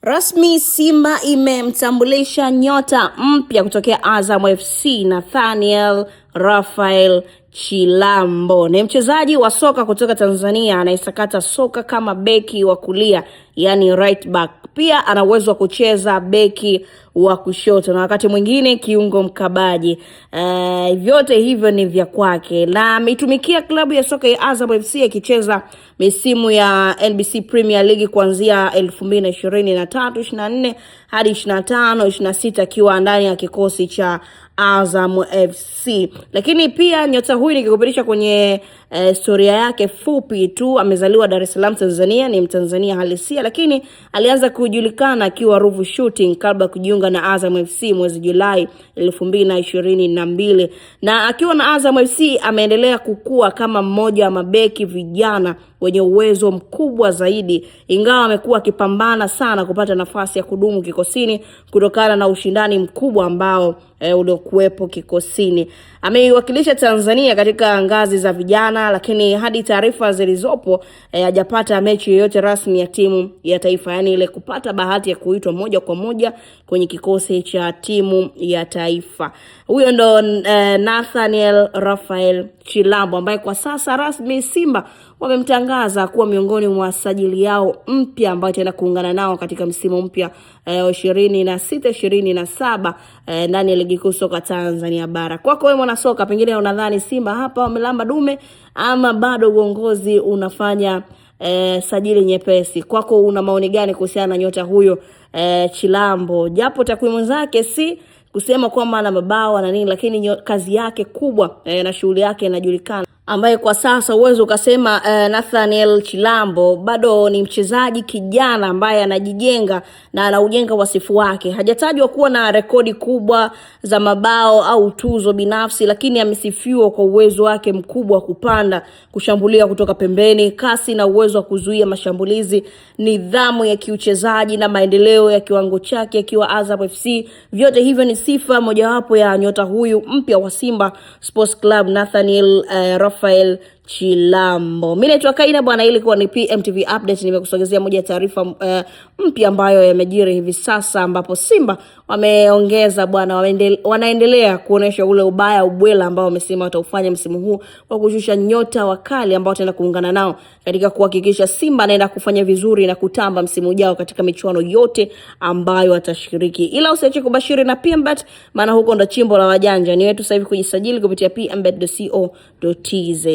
Rasmi Simba imemtambulisha nyota mpya kutokea Azam FC, Nathaniel Raphael Chilambo. Ni mchezaji wa soka kutoka Tanzania anayesakata soka kama beki wa kulia, yani right back. Pia ana uwezo wa kucheza beki wa kushoto na wakati mwingine kiungo mkabaji. Vyote hivyo ni vya kwake. Na ameitumikia klabu ya soka ya Azam FC akicheza misimu ya NBC Premier League kuanzia 2023-24 hadi 25-26 akiwa ndani ya kikosi cha Azam FC. Lakini pia nyota huyu nikikupitisha kwenye historia yake fupi tu, amezaliwa Dar es Salaam Tanzania, ni Mtanzania halisia, lakini alianza kujulikana akiwa Ruvu Shooting kabla kujiunga na Azam FC mwezi Julai 2022. Na akiwa na Azam FC ameendelea kukua kama mmoja wa mabeki vijana wenye uwezo mkubwa zaidi, ingawa amekuwa akipambana sana kupata nafasi ya kudumu kikosini kutokana na ushindani mkubwa ambao uliokuwepo kikosini. Ameiwakilisha Tanzania katika ngazi za vijana, lakini hadi taarifa zilizopo hajapata mechi yoyote rasmi ya timu ya taifa, yani ile kupata bahati ya kuitwa moja kwa moja kwenye kikosi cha timu ya taifa. Huyo ndo Nathaniel Raphael Chilambo ambaye kwa sasa rasmi Simba wamemtangaza kuwa miongoni mwa sajili yao mpya ambayo tena kuungana nao katika msimu mpya 26-27 ndani ya ligi kuu soka Tanzania bara. Kwako wewe mwana soka, pengine unadhani Simba hapa wamelamba dume ama bado uongozi unafanya sajili nyepesi? Kwako una maoni gani kuhusiana na nyota huyo Chilambo? Japo takwimu zake si kusema kwamba ana mabao na nini, lakini kazi yake kubwa na shughuli yake inajulikana, ambaye kwa sasa uwezo ukasema Nathaniel Chilambo bado ni mchezaji kijana ambaye anajijenga na anaujenga wasifu wake. Hajatajwa kuwa na rekodi kubwa za mabao au tuzo binafsi, lakini amesifiwa kwa uwezo wake mkubwa kupanda, kushambulia kutoka pembeni, kasi na uwezo wa kuzuia mashambulizi, nidhamu ya kiuchezaji na maendeleo ya kiwango chake akiwa Azam FC. Vyote hivyo ni sifa mojawapo ya nyota huyu mpya wa Simba Sports Club, Nathaniel Raphael Chilambo. Mimi naitwa Kaina bwana, ili kwa ni PMTV update nimekusogezea moja ya taarifa mpya ambayo yamejiri hivi sasa, ambapo Simba wameongeza bwana, wanaendelea kuonesha ule ubwela ambao wamesema wataufanya msimu huu kwa kushusha nyota wakali ambao tena kuungana nao katika kuhakikisha Simba anaenda kufanya vizuri na kutamba msimu ujao katika michuano yote ambayo atashiriki. Ila usiache kubashiri na PMBet, maana huko ndo chimbo la wajanja. Ni wetu sasa hivi kujisajili kupitia pmbet.co.tz.